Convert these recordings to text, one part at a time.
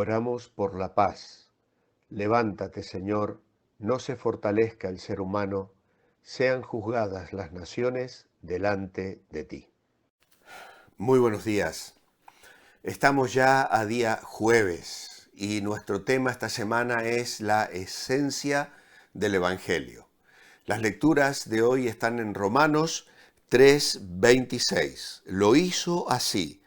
Oramos por la paz. Levántate, Señor, no se fortalezca el ser humano, sean juzgadas las naciones delante de ti. Muy buenos días. Estamos ya a día jueves y nuestro tema esta semana es la esencia del Evangelio. Las lecturas de hoy están en Romanos 3:26. Lo hizo así,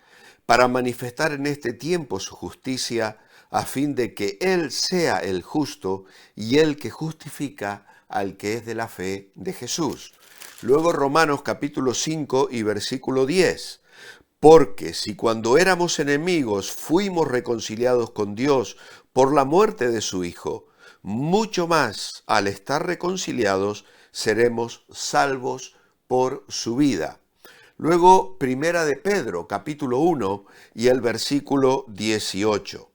para manifestar en este tiempo su justicia, a fin de que Él sea el justo y el que justifica al que es de la fe de Jesús. Luego Romanos capítulo 5 y versículo 10. Porque si cuando éramos enemigos fuimos reconciliados con Dios por la muerte de su Hijo, mucho más al estar reconciliados seremos salvos por su vida. Luego, Primera de Pedro, capítulo 1 y el versículo 18.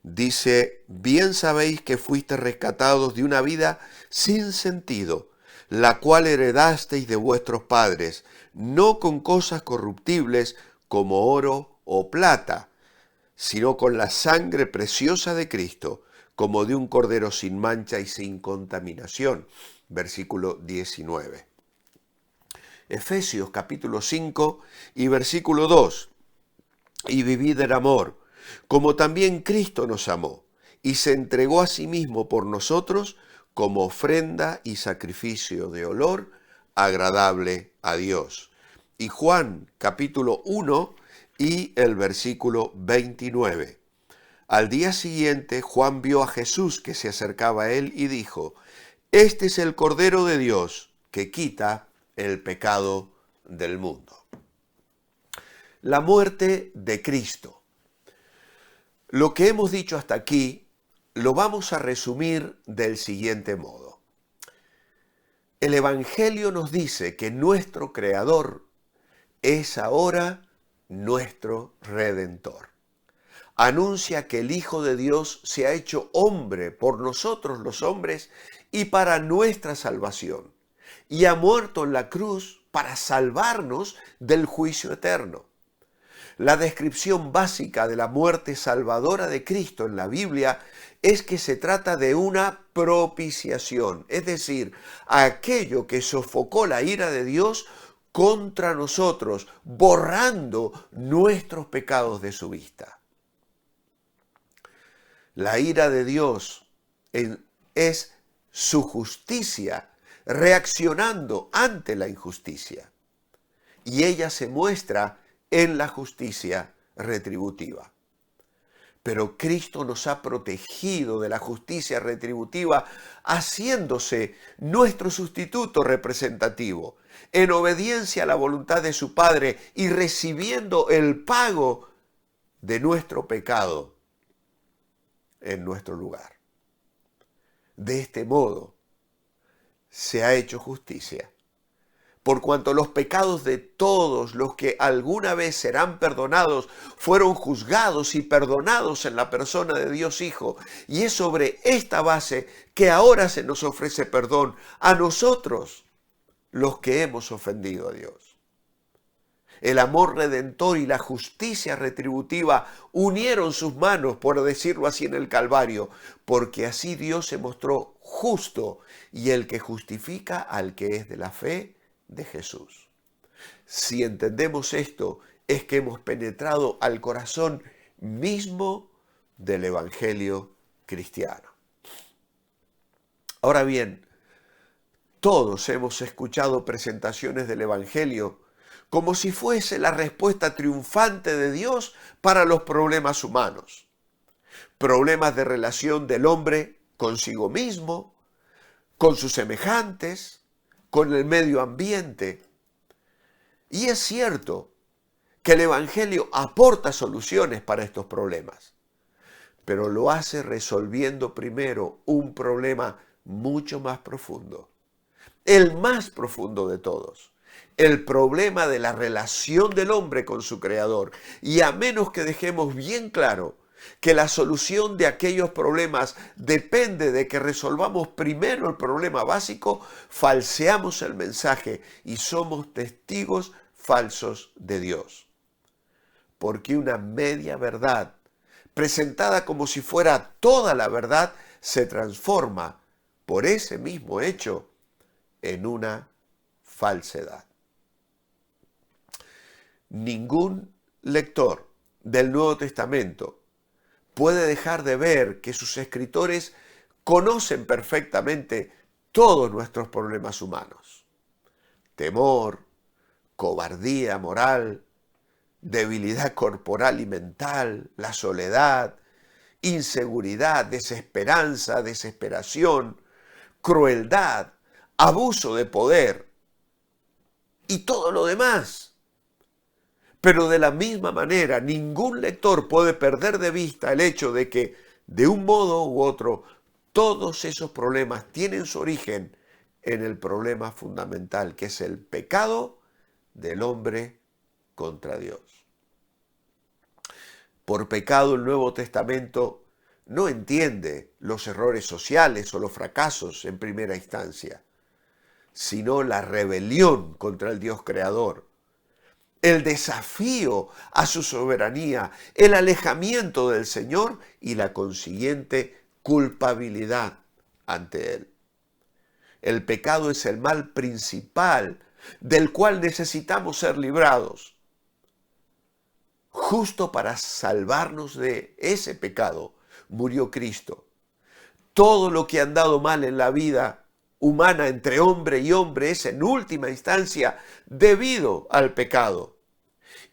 Dice, bien sabéis que fuisteis rescatados de una vida sin sentido, la cual heredasteis de vuestros padres, no con cosas corruptibles como oro o plata, sino con la sangre preciosa de Cristo, como de un cordero sin mancha y sin contaminación. Versículo 19. Efesios capítulo 5 y versículo 2. Y vivid en amor, como también Cristo nos amó, y se entregó a sí mismo por nosotros como ofrenda y sacrificio de olor agradable a Dios. Y Juan capítulo 1 y el versículo 29. Al día siguiente Juan vio a Jesús que se acercaba a él y dijo, este es el Cordero de Dios que quita el pecado del mundo. La muerte de Cristo. Lo que hemos dicho hasta aquí lo vamos a resumir del siguiente modo. El Evangelio nos dice que nuestro Creador es ahora nuestro Redentor. Anuncia que el Hijo de Dios se ha hecho hombre por nosotros los hombres y para nuestra salvación, y ha muerto en la cruz para salvarnos del juicio eterno. La descripción básica de la muerte salvadora de Cristo en la Biblia es que se trata de una propiciación, es decir, aquello que sofocó la ira de Dios contra nosotros, borrando nuestros pecados de su vista. La ira de Dios es su justicia reaccionando ante la injusticia, y ella se muestra en la justicia retributiva. Pero Cristo nos ha protegido de la justicia retributiva, haciéndose nuestro sustituto representativo, en obediencia a la voluntad de su Padre y recibiendo el pago de nuestro pecado en nuestro lugar. De este modo se ha hecho justicia, por cuanto los pecados de todos los que alguna vez serán perdonados fueron juzgados y perdonados en la persona de Dios Hijo. Y es sobre esta base que ahora se nos ofrece perdón a nosotros, los que hemos ofendido a Dios. El amor redentor y la justicia retributiva unieron sus manos, por decirlo así, en el Calvario, porque así Dios se mostró justo y el que justifica al que es de la fe de Jesús. Si entendemos esto, es que hemos penetrado al corazón mismo del Evangelio cristiano. Ahora bien, todos hemos escuchado presentaciones del Evangelio como si fuese la respuesta triunfante de Dios para los problemas humanos. Problemas de relación del hombre consigo mismo, con sus semejantes, con el medio ambiente. Y es cierto que el Evangelio aporta soluciones para estos problemas, pero lo hace resolviendo primero un problema mucho más profundo, el más profundo de todos, el problema de la relación del hombre con su Creador. Y a menos que dejemos bien claro que la solución de aquellos problemas depende de que resolvamos primero el problema básico, falseamos el mensaje y somos testigos falsos de Dios. Porque una media verdad presentada como si fuera toda la verdad, se transforma por ese mismo hecho en una falsedad. Ningún lector del Nuevo Testamento puede dejar de ver que sus escritores conocen perfectamente todos nuestros problemas humanos. Temor, cobardía moral, debilidad corporal y mental, la soledad, inseguridad, desesperanza, desesperación, crueldad, abuso de poder y todo lo demás. Pero de la misma manera, ningún lector puede perder de vista el hecho de que, de un modo u otro, todos esos problemas tienen su origen en el problema fundamental, que es el pecado del hombre contra Dios. Por pecado, el Nuevo Testamento no entiende los errores sociales o los fracasos en primera instancia, sino la rebelión contra el Dios creador, el desafío a su soberanía, el alejamiento del Señor y la consiguiente culpabilidad ante Él. El pecado es el mal principal del cual necesitamos ser librados. Justo para salvarnos de ese pecado murió Cristo. Todo lo que ha andado mal en la vida humana entre hombre y hombre es en última instancia debido al pecado.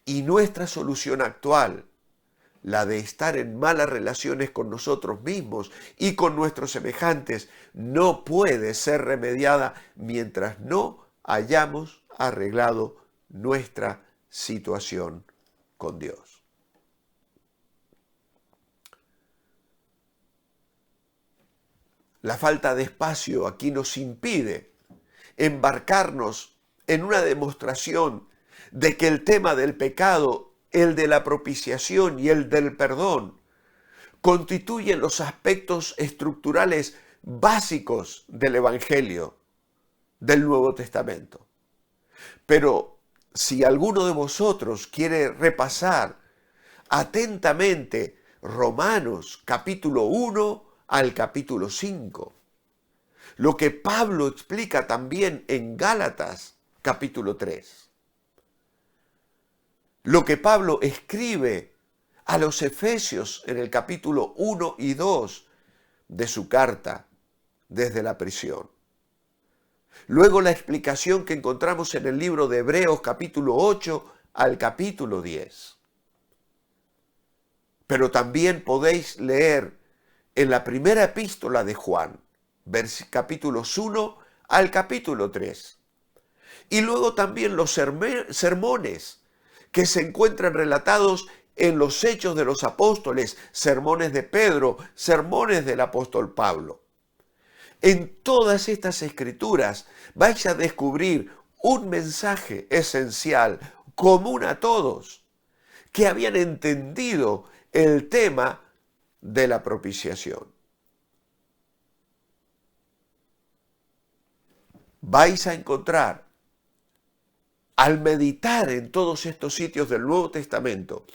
Y nuestra solución actual, la de estar en malas relaciones con nosotros mismos y con nuestros semejantes, no puede ser remediada mientras no hayamos arreglado nuestra situación con Dios. La falta de espacio aquí nos impide embarcarnos en una demostración de que el tema del pecado, el de la propiciación y el del perdón, constituyen los aspectos estructurales básicos del Evangelio del Nuevo Testamento. Pero si alguno de vosotros quiere repasar atentamente Romanos capítulo 1 al capítulo 5, lo que Pablo explica también en Gálatas capítulo 3, lo que Pablo escribe a los Efesios en el capítulo 1 y 2 de su carta desde la prisión. Luego la explicación que encontramos en el libro de Hebreos capítulo 8 al capítulo 10. Pero también podéis leer en la primera epístola de Juan, capítulos 1 al capítulo 3. Y luego también los sermones que se encuentran relatados en los Hechos de los Apóstoles, sermones de Pedro, sermones del apóstol Pablo. En todas estas escrituras vais a descubrir un mensaje esencial, común a todos, que habían entendido el tema de la propiciación. Vais a encontrar, al meditar en todos estos sitios del Nuevo Testamento,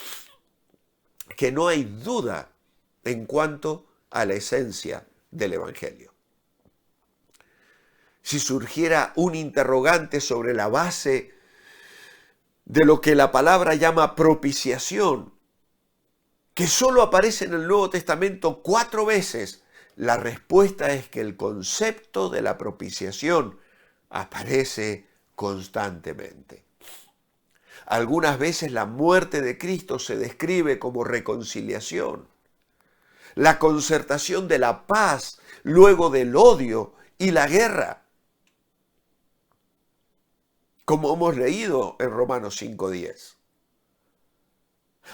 que no hay duda en cuanto a la esencia del Evangelio. Si surgiera un interrogante sobre la base de lo que la palabra llama propiciación, que solo aparece en el Nuevo Testamento 4 veces, la respuesta es que el concepto de la propiciación aparece constantemente. Algunas veces la muerte de Cristo se describe como reconciliación, la concertación de la paz luego del odio y la guerra, como hemos leído en Romanos 5:10.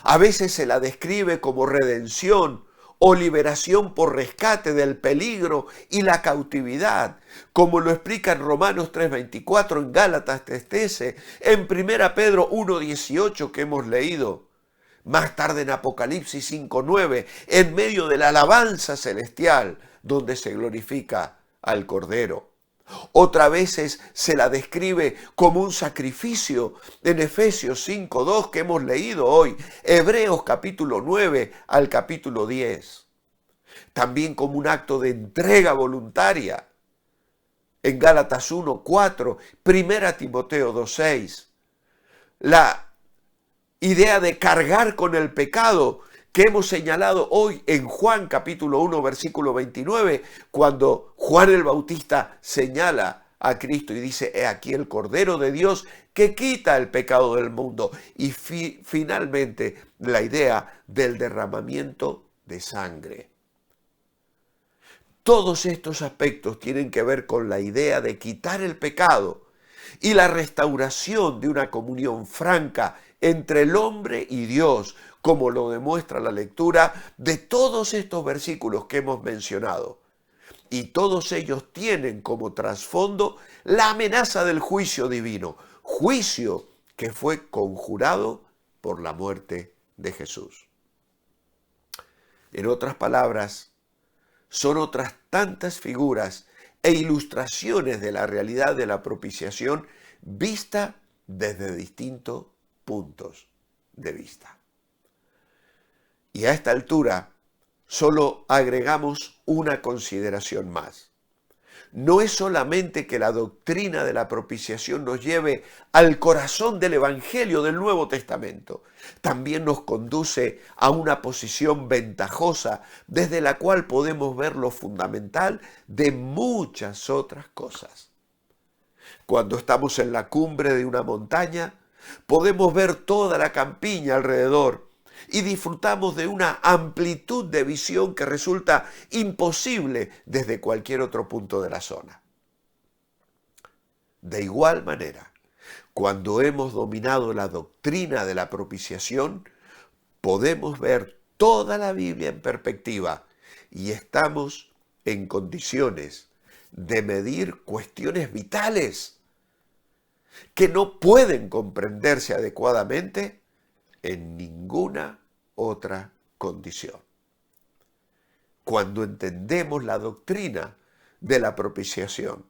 A veces se la describe como redención o liberación por rescate del peligro y la cautividad, como lo explica en Romanos 3:24, en Gálatas 3:13, en 1 Pedro 1:18 que hemos leído, más tarde en Apocalipsis 5:9, en medio de la alabanza celestial, donde se glorifica al Cordero. Otras veces se la describe como un sacrificio en Efesios 5:2 que hemos leído hoy, Hebreos capítulo 9 al capítulo 10. También como un acto de entrega voluntaria en Gálatas 1:4, 1 Timoteo 2:6. La idea de cargar con el pecado que hemos señalado hoy en Juan capítulo 1 versículo 29, cuando Juan el Bautista señala a Cristo y dice: he aquí el Cordero de Dios que quita el pecado del mundo. Y finalmente la idea del derramamiento de sangre. Todos estos aspectos tienen que ver con la idea de quitar el pecado y la restauración de una comunión franca entre el hombre y Dios, como lo demuestra la lectura de todos estos versículos que hemos mencionado. Y todos ellos tienen como trasfondo la amenaza del juicio divino, juicio que fue conjurado por la muerte de Jesús. En otras palabras, son otras tantas figuras e ilustraciones de la realidad de la propiciación vista desde distintos puntos de vista. Y a esta altura solo agregamos una consideración más. No es solamente que la doctrina de la propiciación nos lleve al corazón del Evangelio del Nuevo Testamento, también nos conduce a una posición ventajosa desde la cual podemos ver lo fundamental de muchas otras cosas. Cuando estamos en la cumbre de una montaña, podemos ver toda la campiña alrededor y disfrutamos de una amplitud de visión que resulta imposible desde cualquier otro punto de la zona. De igual manera, cuando hemos dominado la doctrina de la propiciación, podemos ver toda la Biblia en perspectiva y estamos en condiciones de medir cuestiones vitales que no pueden comprenderse adecuadamente en ninguna otra condición. Cuando entendemos la doctrina de la propiciación,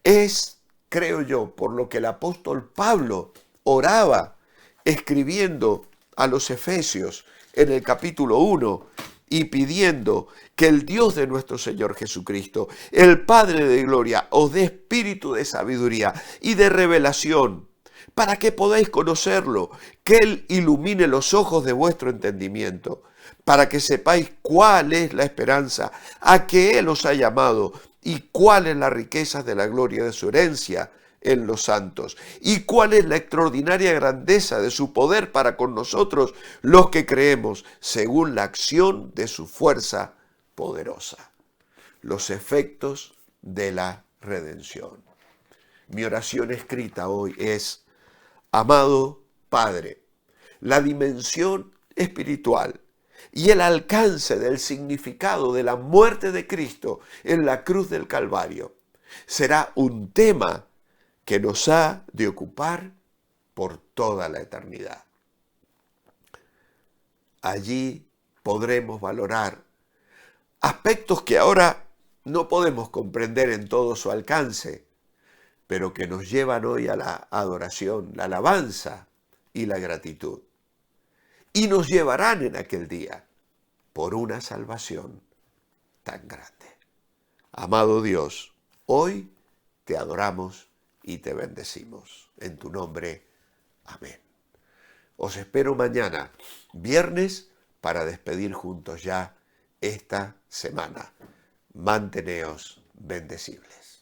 es, creo yo, por lo que el apóstol Pablo oraba escribiendo a los Efesios en el capítulo 1 y pidiendo que el Dios de nuestro Señor Jesucristo, el Padre de gloria, os dé espíritu de sabiduría y de revelación, para que podáis conocerlo, que Él ilumine los ojos de vuestro entendimiento, para que sepáis cuál es la esperanza a que Él os ha llamado y cuál es la riqueza de la gloria de su herencia en los santos y cuál es la extraordinaria grandeza de su poder para con nosotros los que creemos, según la acción de su fuerza poderosa. Los efectos de la redención. Mi oración escrita hoy es: amado Padre, la dimensión espiritual y el alcance del significado de la muerte de Cristo en la cruz del Calvario será un tema que nos ha de ocupar por toda la eternidad. Allí podremos valorar aspectos que ahora no podemos comprender en todo su alcance, pero que nos llevan hoy a la adoración, la alabanza y la gratitud. Y nos llevarán en aquel día por una salvación tan grande. Amado Dios, hoy te adoramos y te bendecimos. En tu nombre, amén. Os espero mañana, viernes, para despedir juntos ya esta semana. Manteneos bendecibles.